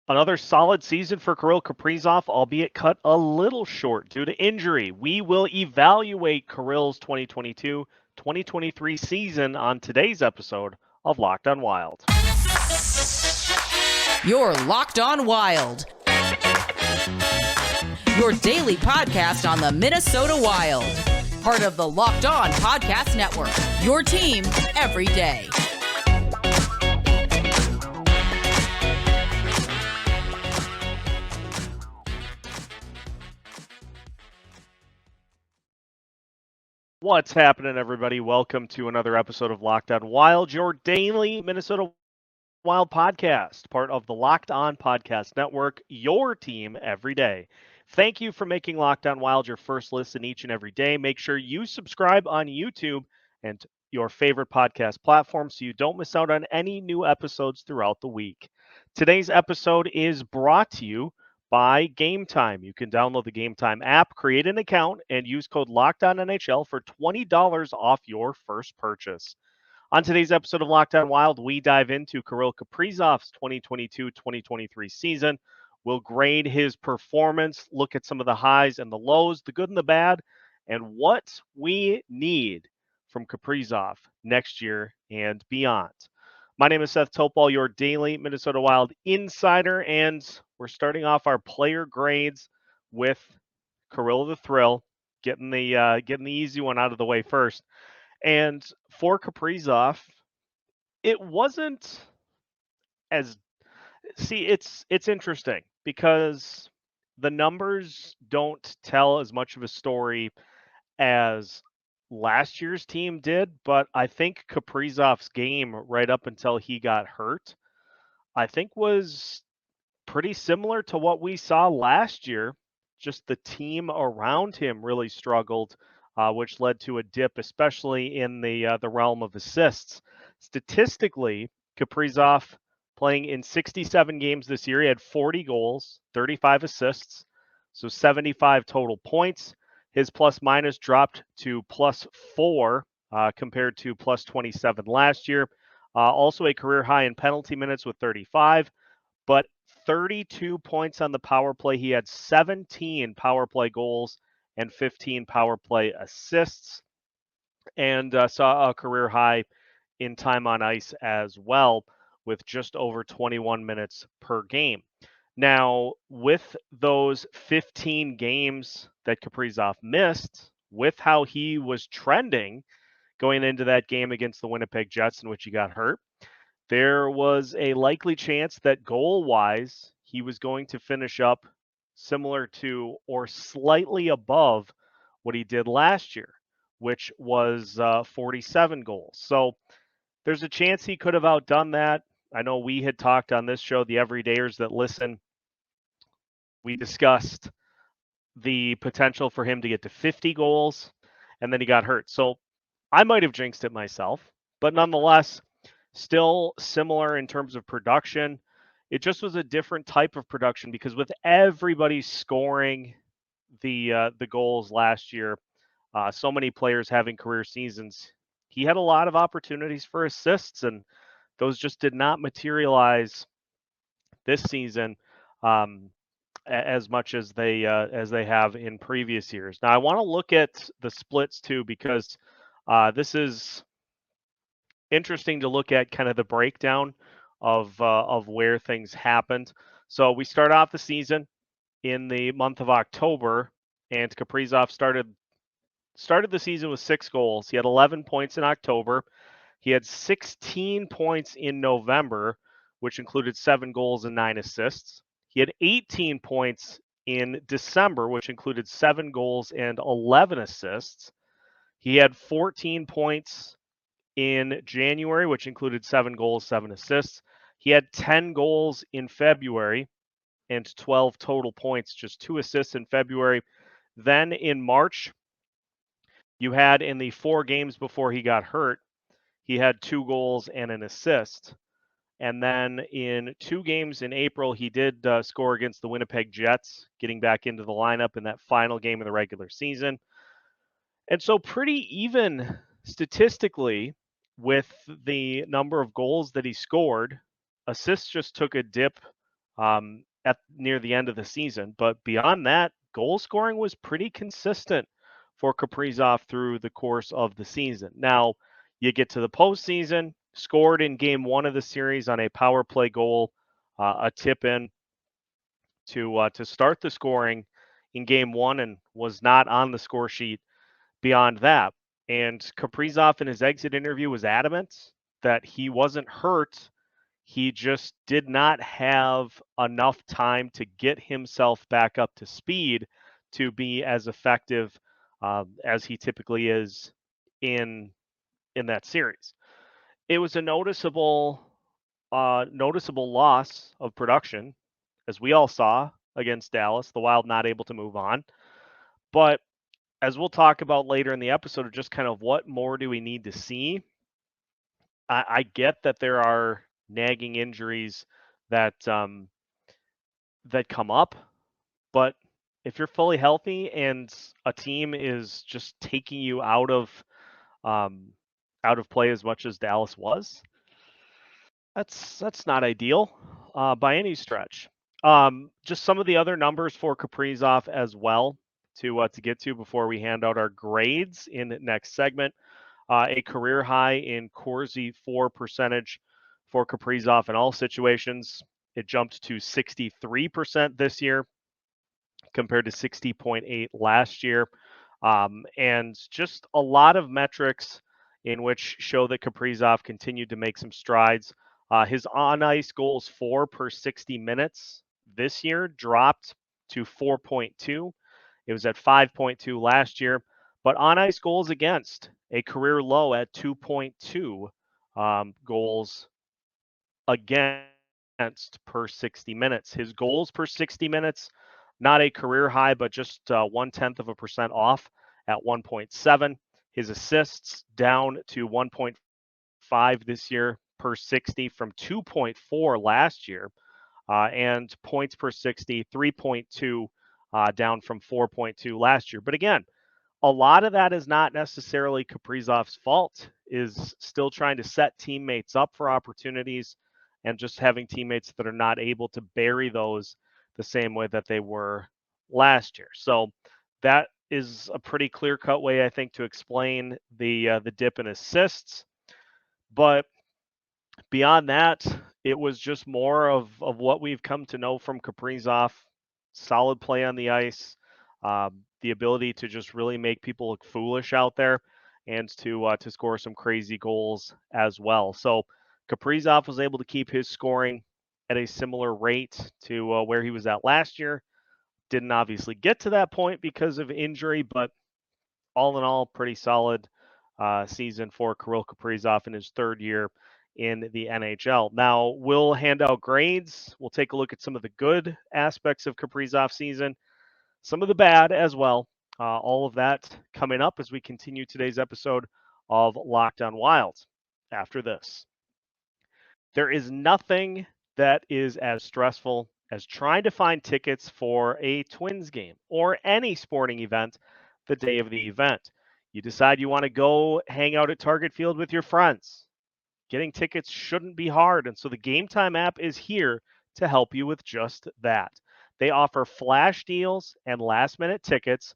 Another solid season for Kirill Kaprizov, albeit cut a little short due to injury. We will evaluate Kirill's 2022-2023 season on today's episode of Locked on Wild. You're Locked on Wild, your daily podcast on the Minnesota Wild. Part of the Locked On Podcast Network, your team every day. What's happening, everybody? Welcome to another episode of Locked on Wild, your daily Minnesota Wild podcast, part of the Locked On Podcast Network, your team every day. Thank you for making Locked on Wild your first listen each and every day. Make sure you subscribe on YouTube and your favorite podcast platform so you don't miss out on any new episodes throughout the week. Today's episode is brought to you by Game Time. You can download the Game Time app, create an account, and use code LOCKEDONNHL for $20 off your first purchase. On today's episode of Locked on Wild, we dive into Kirill Kaprizov's 2022-2023 season. We'll grade his performance, look at some of the highs and the lows, the good and the bad, and what we need from Kaprizov next year and beyond. My name is Seth Topol, your daily Minnesota Wild insider, and we're starting off our player grades with Kirill the Thrill, getting the easy one out of the way first. And for Kaprizov, it wasn't as it's interesting because the numbers don't tell as much of a story as last year's team did, but I think Kaprizov's game right up until he got hurt, I think was pretty similar to what we saw last year. Just the team around him really struggled, which led to a dip, especially in the realm of assists. Statistically, Kaprizov playing in 67 games this year, he had 40 goals, 35 assists, so 75 total points. His plus minus dropped to +4 compared to +27 last year. Also a career high in penalty minutes with 35, but 32 points on the power play. He had 17 power play goals and 15 power play assists, and saw a career high in time on ice as well, with just over 21 minutes per game. Now, with those 15 games that Kaprizov missed, with how he was trending going into that game against the Winnipeg Jets in which he got hurt, there was a likely chance that goal-wise, he was going to finish up similar to or slightly above what he did last year, which was 47 goals. So there's a chance he could have outdone that. I know we had talked on this show, the everydayers that listen, we discussed the potential for him to get to 50 goals, and then he got hurt. So I might have jinxed it myself, but nonetheless, still similar in terms of production. It just was a different type of production because with everybody scoring the goals last year, so many players having career seasons, he had a lot of opportunities for assists, and those just did not materialize this season as much as they have in previous years. Now, I want to look at the splits too because this is interesting to look at, kind of the breakdown of where things happened. So we start off the season in the month of October, and Kaprizov started the season with 6 goals. He had 11 points in October. He had 16 points in November, which included 7 goals and 9 assists. He had 18 points in December, which included 7 goals and 11 assists. He had 14 points in January, which included 7 goals, 7 assists. He had 10 goals in February and 12 total points, just 2 assists in February. Then in March, you had in the 4 games before he got hurt, he had 2 goals and an assist. And then in 2 games in April, he did score against the Winnipeg Jets, getting back into the lineup in that final game of the regular season. And so pretty even statistically with the number of goals that he scored. Assists just took a dip at near the end of the season. But beyond that, goal scoring was pretty consistent for Kaprizov through the course of the season. Now, you get to the postseason, scored in game one of the series on a power play goal, a tip in to start the scoring in game one, and was not on the score sheet beyond that. And Kaprizov in his exit interview was adamant that he wasn't hurt. He just did not have enough time to get himself back up to speed to be as effective as he typically is in that series. It was a noticeable loss of production, as we all saw against Dallas. The Wild not able to move on, but as we'll talk about later in the episode, of just kind of what more do we need to see. I get that there are nagging injuries that that come up, but if you're fully healthy and a team is just taking you um, out of play as much as Dallas was, that's not ideal by any stretch. Just some of the other numbers for Kaprizov as well to get to before we hand out our grades in the next segment. A career high in Corsi for percentage for Kaprizov in all situations. It jumped to 63% this year compared to 60.8 last year. And just a lot of metrics in which show that Kaprizov continued to make some strides. His on ice goals for per 60 minutes this year dropped to 4.2. It was at 5.2 last year, but on ice goals against, a career low at 2.2 goals against per 60 minutes. His goals per 60 minutes, not a career high, but just 0.1% off at 1.7. His assists down to 1.5 this year per 60 from 2.4 last year. And points per 60, 3.2 down from 4.2 last year. But again, a lot of that is not necessarily Kaprizov's fault, is still trying to set teammates up for opportunities and just having teammates that are not able to bury those the same way that they were last year. So that is a pretty clear-cut way, I think, to explain the dip in assists. But beyond that, it was just more of what we've come to know from Kaprizov. Solid play on the ice, the ability to just really make people look foolish out there, and to score some crazy goals as well. So Kaprizov was able to keep his scoring at a similar rate to where he was at last year. Didn't obviously get to that point because of injury, but all in all, pretty solid season for Kirill Kaprizov in his third year in the NHL. Now, we'll hand out grades. We'll take a look at some of the good aspects of Kaprizov's season, some of the bad as well. All of that coming up as we continue today's episode of Locked on Wild after this. There is nothing that is as stressful as trying to find tickets for a Twins game or any sporting event the day of the event. You decide you want to go hang out at Target Field with your friends. Getting tickets shouldn't be hard, and so the Game Time app is here to help you with just that. They offer flash deals and last-minute tickets,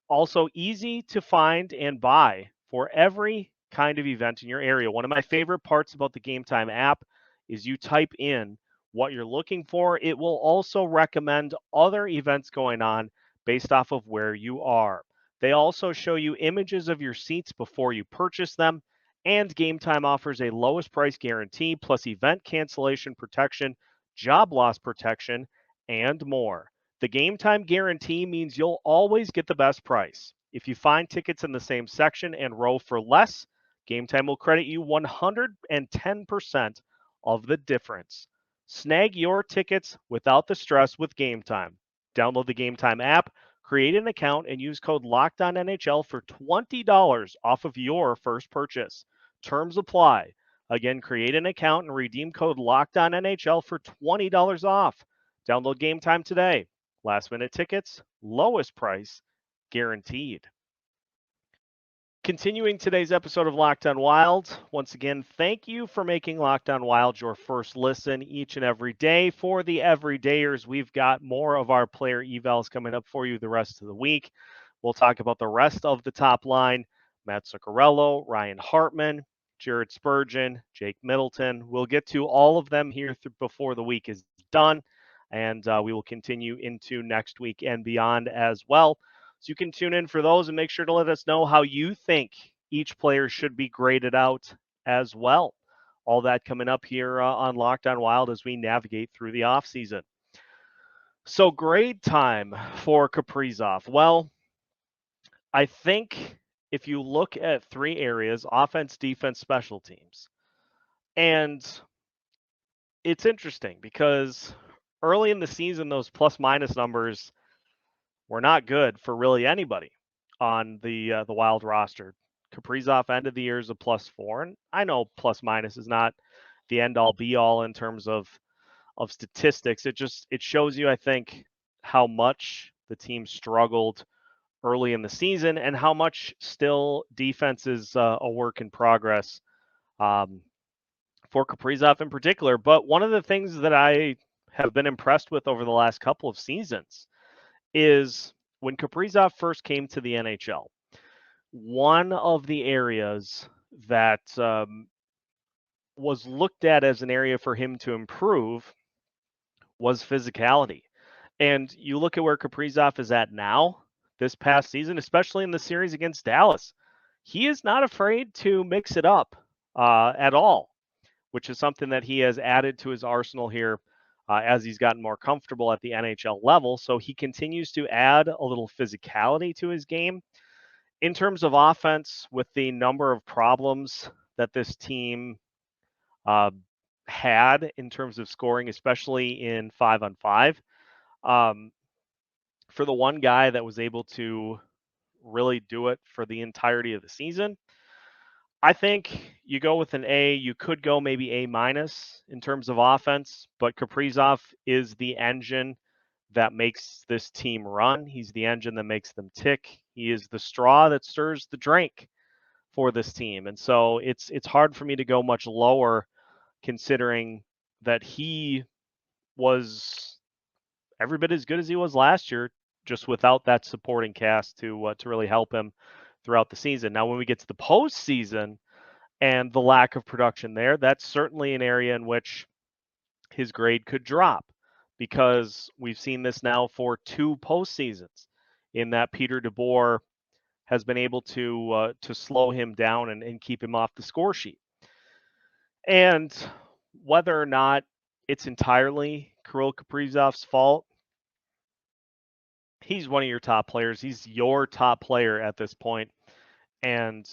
also easy to find and buy for every kind of event in your area. One of my favorite parts about the Game Time app is you type in what you're looking for. It will also recommend other events going on based off of where you are. They also show you images of your seats before you purchase them, and Game Time offers a lowest price guarantee plus event cancellation protection, job loss protection, and more. The Game Time guarantee means you'll always get the best price. If you find tickets in the same section and row for less, Game Time will credit you 110% of the difference. Snag your tickets without the stress with Game Time. Download the Game Time app, create an account, and use code LOCKEDONNHL for $20 off of your first purchase. Terms apply. Again, create an account and redeem code LOCKEDONNHL for $20 off. Download Game Time today. Last minute tickets, lowest price, guaranteed. Continuing today's episode of Locked On Wild, once again, thank you for making Locked On Wild your first listen each and every day. For the everydayers, we've got more of our player evals coming up for you the rest of the week. We'll talk about the rest of the top line: Matt Zuccarello, Ryan Hartman, Jared Spurgeon, Jake Middleton. We'll get to all of them here before the week is done, and we will continue into next week and beyond as well. So you can tune in for those and make sure to let us know how you think each player should be graded out as well. All that coming up here on Locked On Wild as we navigate through the offseason. So grade time for Kaprizov. Well, I think if you look at three areas: offense, defense, special teams, and it's interesting because early in the season, those plus minus numbers were not good for really anybody on the Wild roster. Kaprizov ended the year as a +4, and I know plus minus is not the end all be all in terms of statistics. It shows you, I think, how much the team struggled early in the season and how much still defense is a work in progress for Kaprizov in particular. But one of the things that I have been impressed with over the last couple of seasons is when Kaprizov first came to the NHL, one of the areas that was looked at as an area for him to improve was physicality. And you look at where Kaprizov is at now, this past season, especially in the series against Dallas, he is not afraid to mix it up at all, which is something that he has added to his arsenal here as he's gotten more comfortable at the NHL level. So he continues to add a little physicality to his game. In terms of offense, with the number of problems that this team uh, had in terms of scoring, especially in 5-on-5, for the one guy that was able to really do it for the entirety of the season, I think you go with an A. You could go maybe A minus in terms of offense, but Kaprizov is the engine that makes this team run. He's the engine that makes them tick. He is the straw that stirs the drink for this team. And so it's hard for me to go much lower, considering that he was every bit as good as he was last year, just without that supporting cast to really help him throughout the season. Now, when we get to the postseason and the lack of production there, that's certainly an area in which his grade could drop, because we've seen this now for two postseasons in that Peter DeBoer has been able to slow him down and keep him off the score sheet. And whether or not it's entirely Kirill Kaprizov's fault, he's one of your top players. He's your top player at this point, and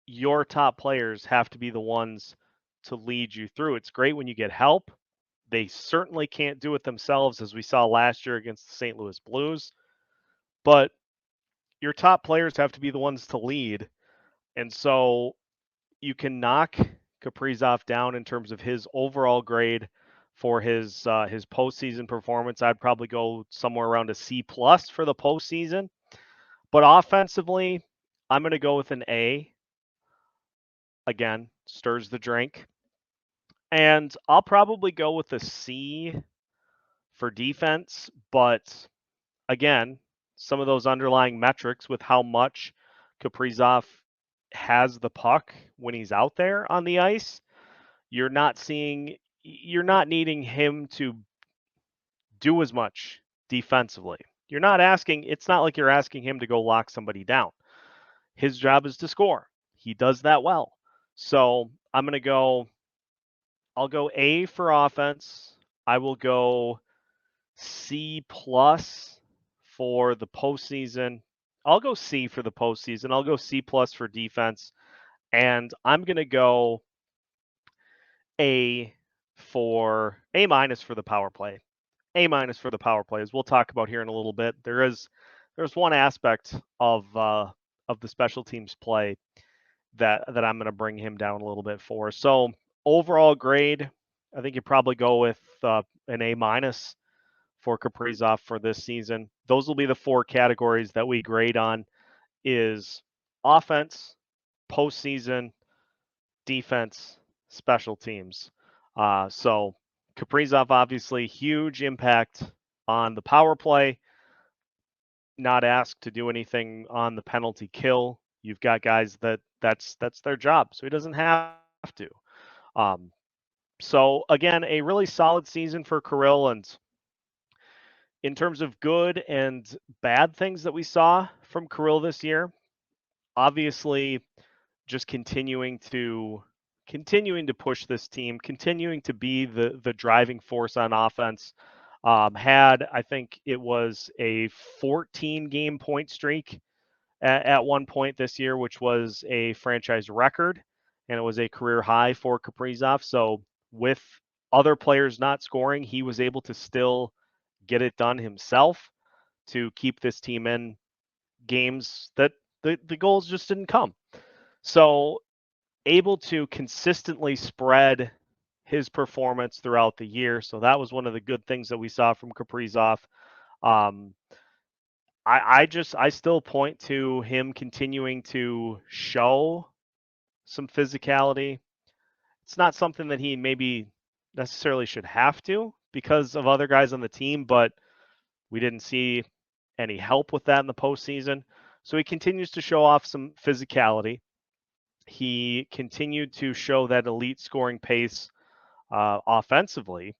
your top players have to be the ones to lead you through. It's great when you get help. They certainly can't do it themselves, as we saw last year against the St. Louis Blues. But your top players have to be the ones to lead. And so you can knock Kaprizov down in terms of his overall grade for his postseason performance. I'd probably go somewhere around a C+ for the postseason. But offensively, I'm going to go with an A. Again, stirs the drink. And I'll probably go with a C for defense. But again, some of those underlying metrics with how much Kaprizov has the puck when he's out there on the ice, you're not needing him to do as much defensively. It's not like you're asking him to go lock somebody down. His job is to score. He does that well. So I'll go A for offense. I will go C+ for the postseason. I'll go C for the postseason. I'll go C+ for defense. And I'm going to go A minus for the power play. A minus for the power play, as we'll talk about here in a little bit. There's one aspect of the special teams play that I'm going to bring him down a little bit for. So overall grade, I think you probably go with an A minus for Kaprizov for this season. Those will be the four categories that we grade on: is offense, postseason, defense, special teams. So Kaprizov, obviously, huge impact on the power play, not asked to do anything on the penalty kill. You've got guys that's their job, so he doesn't have to. Um, so again, a really solid season for Kirill, and in terms of good and bad things that we saw from Kirill this year, obviously just continuing to push this team, continuing to be the driving force on offense. Had, I think it was a 14 game point streak at one point this year, which was a franchise record, and it was a career high for Kaprizov. So with other players not scoring, he was able to still get it done himself to keep this team in games that the goals just didn't come. So able to consistently spread his performance throughout the year. So that was one of the good things that we saw from Kaprizov. Um, I still point to him continuing to show some physicality. It's not something that he maybe necessarily should have to because of other guys on the team, but we didn't see any help with that in the postseason. So he continues to show off some physicality. He continued to show that elite scoring pace offensively,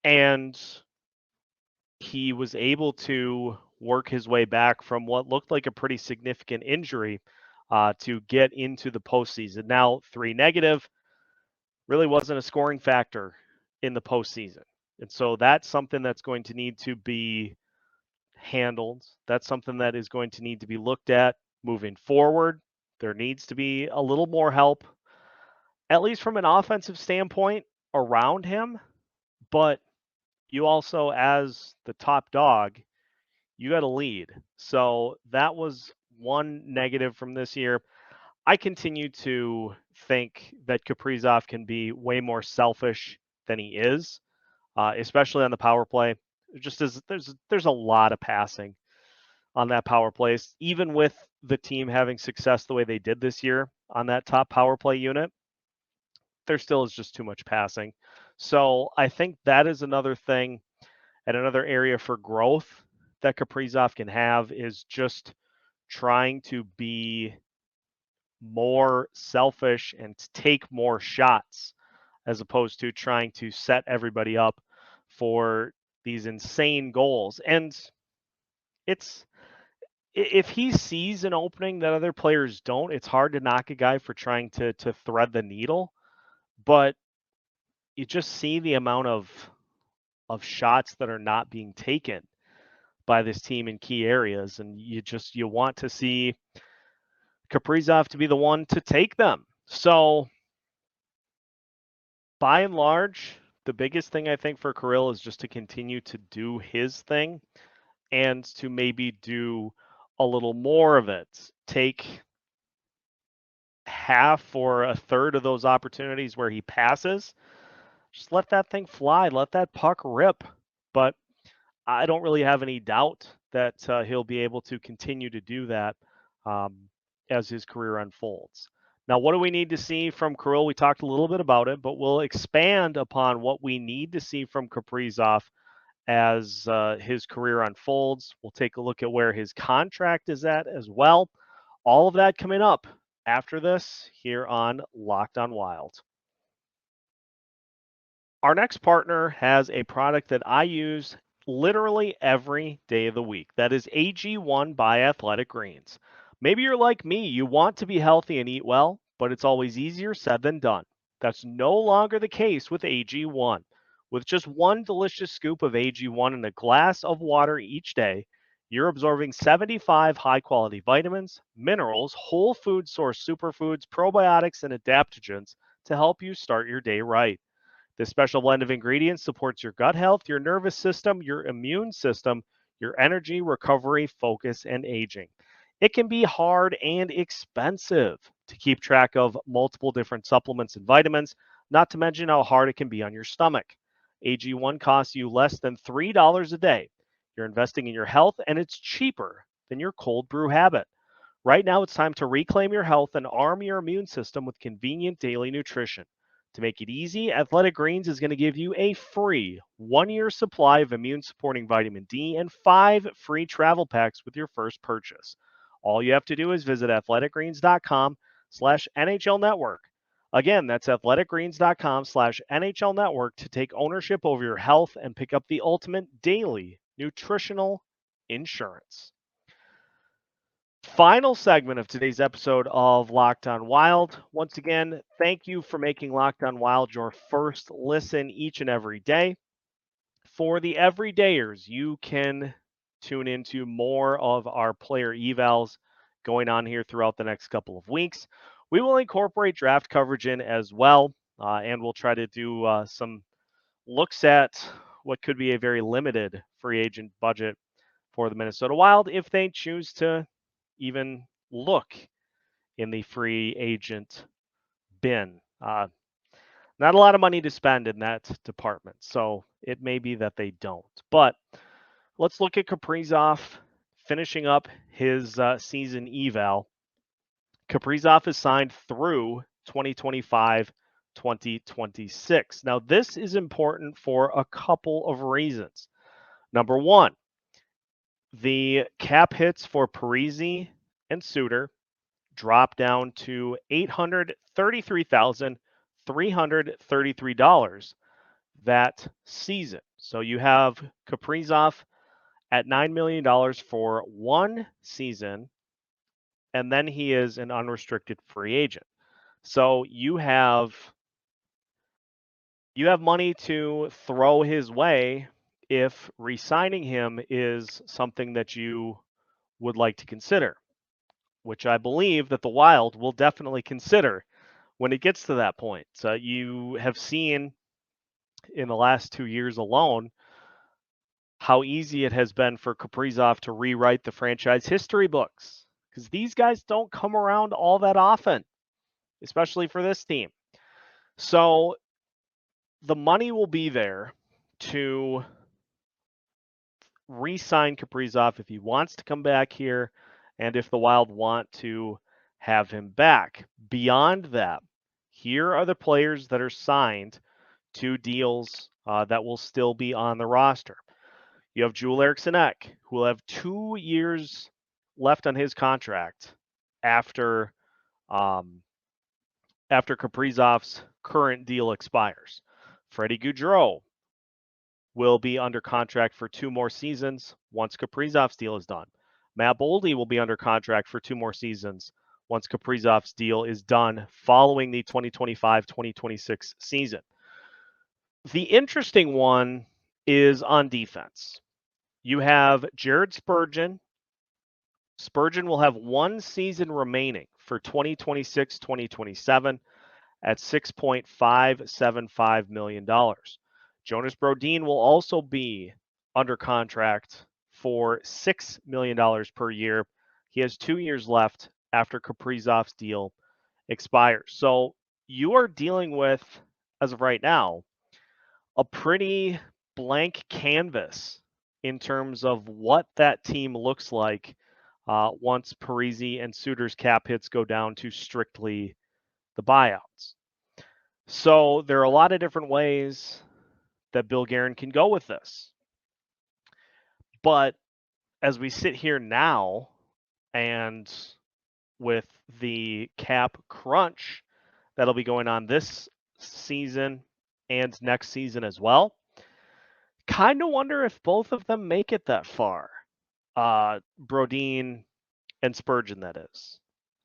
and he was able to work his way back from what looked like a pretty significant injury to get into the postseason. Now, 3 negative really wasn't a scoring factor in the postseason. And so that's something that's going to need to be handled. That's something that is going to need to be looked at moving forward. There needs to be a little more help, at least from an offensive standpoint, around him. But you also, as the top dog, you got to lead. So that was one negative from this year. I continue to think that Kaprizov can be way more selfish than he is, especially on the power play. Just as there's a lot of passing on that power play, even with the team having success the way they did this year on that top power play unit. There still is just too much passing. So I think that is another thing and another area for growth that Kaprizov can have is just trying to be more selfish and take more shots as opposed to trying to set everybody up for these insane goals. And it's if he sees an opening that other players don't, it's hard to knock a guy for trying to thread the needle. But you just see the amount of shots that are not being taken by this team in key areas, and you want to see Kaprizov to be the one to take them. So by and large, the biggest thing I think for Kirill is just to continue to do his thing and to maybe do a little more of it. Take half or a third of those opportunities where he passes. Just let that thing fly, let that puck rip. But I don't really have any doubt that he'll be able to continue to do that as his career unfolds. Now, what do we need to see from Kirill? We talked a little bit about it, but we'll expand upon what we need to see from Kaprizov as his career unfolds. We'll take a look at where his contract is at as well. All of that coming up after this here on Locked on Wild. Our next partner has a product that I use literally every day of the week. That is AG1 by Athletic Greens. Maybe you're like me, you want to be healthy and eat well, but it's always easier said than done. That's no longer the case with AG1. With just one delicious scoop of AG1 in a glass of water each day, you're absorbing 75 high-quality vitamins, minerals, whole food source superfoods, probiotics, and adaptogens to help you start your day right. This special blend of ingredients supports your gut health, your nervous system, your immune system, your energy, recovery, focus, and aging. It can be hard and expensive to keep track of multiple different supplements and vitamins, not to mention how hard it can be on your stomach. AG1 costs you less than $3 a day. You're investing in your health, and it's cheaper than your cold brew habit. Right now, it's time to reclaim your health and arm your immune system with convenient daily nutrition. To make it easy, Athletic Greens is going to give you a free 1 year supply of immune supporting vitamin D and 5 free travel packs with your first purchase. All you have to do is visit athleticgreens.com/NHL network. Again, that's athleticgreens.com/NHL network to take ownership over your health and pick up the ultimate daily nutritional insurance. Final segment of today's episode of Locked On Wild. Once again, thank you for making Locked On Wild your first listen each and every day. For the everydayers, you can tune into more of our player evals going on here throughout the next couple of weeks. We will incorporate draft coverage in as well, and we'll try to do some looks at what could be a very limited free agent budget for the Minnesota Wild if they choose to even look in the free agent bin. Not a lot of money to spend in that department, so it may be that they don't. But let's look at Kaprizov finishing up his season eval. Kaprizov is signed through 2025-2026. Now, this is important for a couple of reasons. Number one, the cap hits for Parise and Suter drop down to $833,333 that season. So you have Kaprizov at $9 million for one season, and then he is an unrestricted free agent. So you have money to throw his way if re-signing him is something that you would like to consider, which I believe that the Wild will definitely consider when it gets to that point. So you have seen in the last 2 years alone how easy it has been for Kaprizov to rewrite the franchise history books, because these guys don't come around all that often, especially for this team. So the money will be there to re-sign Kaprizov if he wants to come back here and if the Wild want to have him back. Beyond that, here are the players that are signed to deals that will still be on the roster. You have Joel Eriksson Ek, who will have 2 years left on his contract after Kaprizov's current deal expires. Freddie Gaudreau will be under contract for 2 more seasons once Kaprizov's deal is done. Matt Boldy will be under contract for 2 more seasons once Kaprizov's deal is done following the 2025-2026 season. The interesting one is on defense. You have Jared Spurgeon. Spurgeon will have 1 season remaining for 2026-2027 at $6.575 million. Jonas Brodin will also be under contract for $6 million per year. He has 2 years left after Kaprizov's deal expires. So you are dealing with, as of right now, a pretty blank canvas in terms of what that team looks like once Parise and Suter's cap hits go down to strictly the buyouts. So there are a lot of different ways that Bill Guerin can go with this. But as we sit here now, and with the cap crunch that'll be going on this season and next season as well, kind of wonder if both of them make it that far. Brodin and Spurgeon, that is.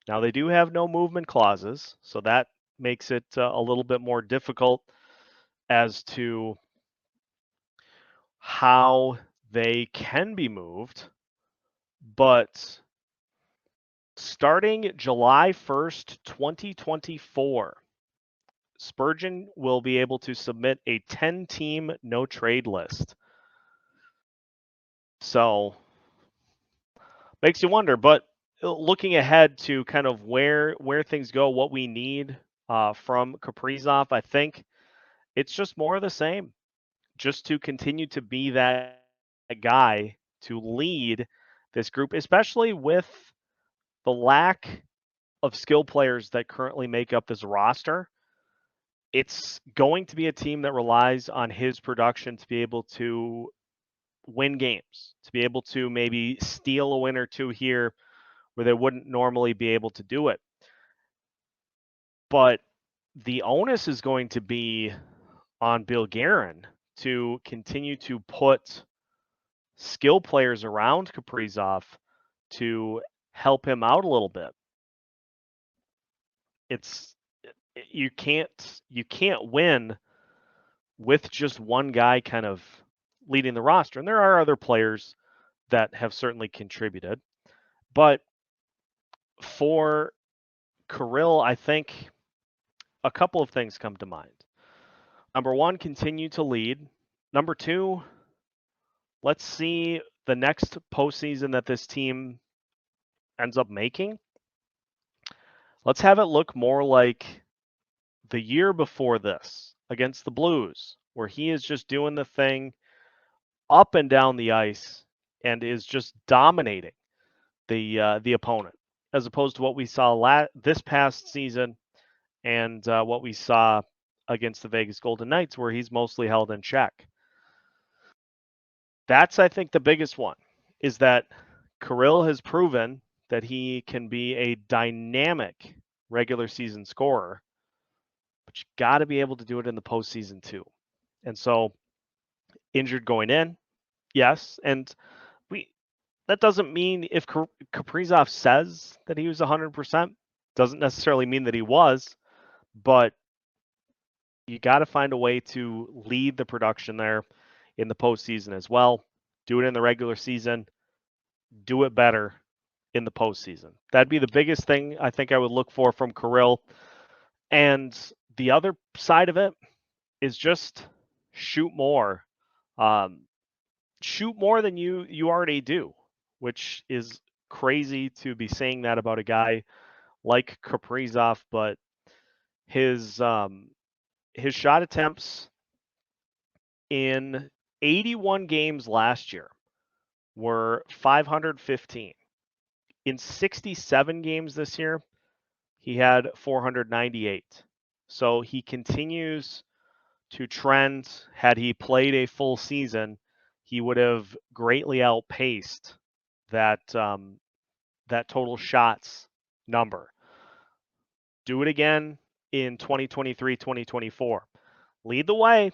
Now, they do have no movement clauses, so that makes it a little bit more difficult as to how they can be moved. But starting July 1st, 2024, Spurgeon will be able to submit a 10-team no-trade list. So, makes you wonder, but looking ahead to kind of where things go, what we need from Kaprizov, I think it's just more of the same. Just to continue to be that guy to lead this group, especially with the lack of skill players that currently make up this roster, it's going to be a team that relies on his production to be able to win games, to be able to maybe steal a win or two here where they wouldn't normally be able to do it. But the onus is going to be on Bill Guerin to continue to put skill players around Kaprizov to help him out a little bit. You can't win with just one guy kind of leading the roster. And there are other players that have certainly contributed. But for Kirill, I think a couple of things come to mind. Number one, continue to lead. Number two, let's see the next postseason that this team ends up making. Let's have it look more like the year before this against the Blues, where he is just doing the thing up and down the ice and is just dominating the opponent, as opposed to what we saw this past season and what we saw against the Vegas Golden Knights, where he's mostly held in check. That's, I think, the biggest one, is that Kirill has proven that he can be a dynamic regular season scorer, but you got to be able to do it in the postseason too. And so, injured going in, yes, and that doesn't mean if Kaprizov says that he was 100%, doesn't necessarily mean that he was, but you got to find a way to lead the production there in the postseason as well. Do it in the regular season. Do it better in the postseason. That'd be the biggest thing I think I would look for from Kirill. And the other side of it is just shoot more. Shoot more than you already do, which is crazy to be saying that about a guy like Kaprizov, but his shot attempts in 81 games last year were 515. In 67 games this year, he had 498. So he continues to trend. Had he played a full season, he would have greatly outpaced that total shots number. Do it again in 2023, 2024. Lead the way,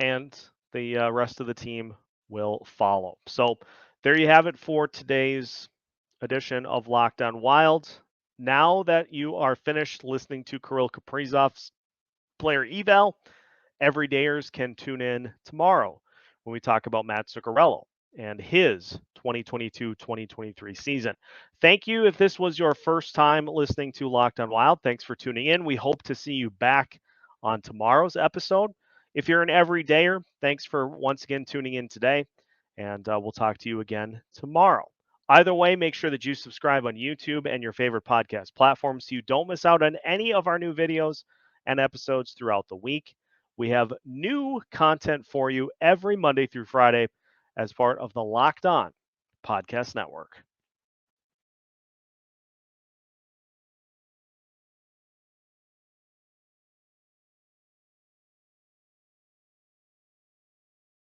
and the rest of the team will follow. So there you have it for today's edition of Locked On Wild. Now that you are finished listening to Kirill Kaprizov's player eval, everydayers can tune in tomorrow when we talk about Matt Zuccarello and his 2022-2023 season. Thank you if this was your first time listening to Locked On Wild. Thanks for tuning in. We hope to see you back on tomorrow's episode. If you're an everydayer, thanks for once again tuning in today, and we'll talk to you again tomorrow. Either way, make sure that you subscribe on YouTube and your favorite podcast platform so you don't miss out on any of our new videos and episodes throughout the week. We have new content for you every Monday through Friday as part of the Locked On Podcast Network.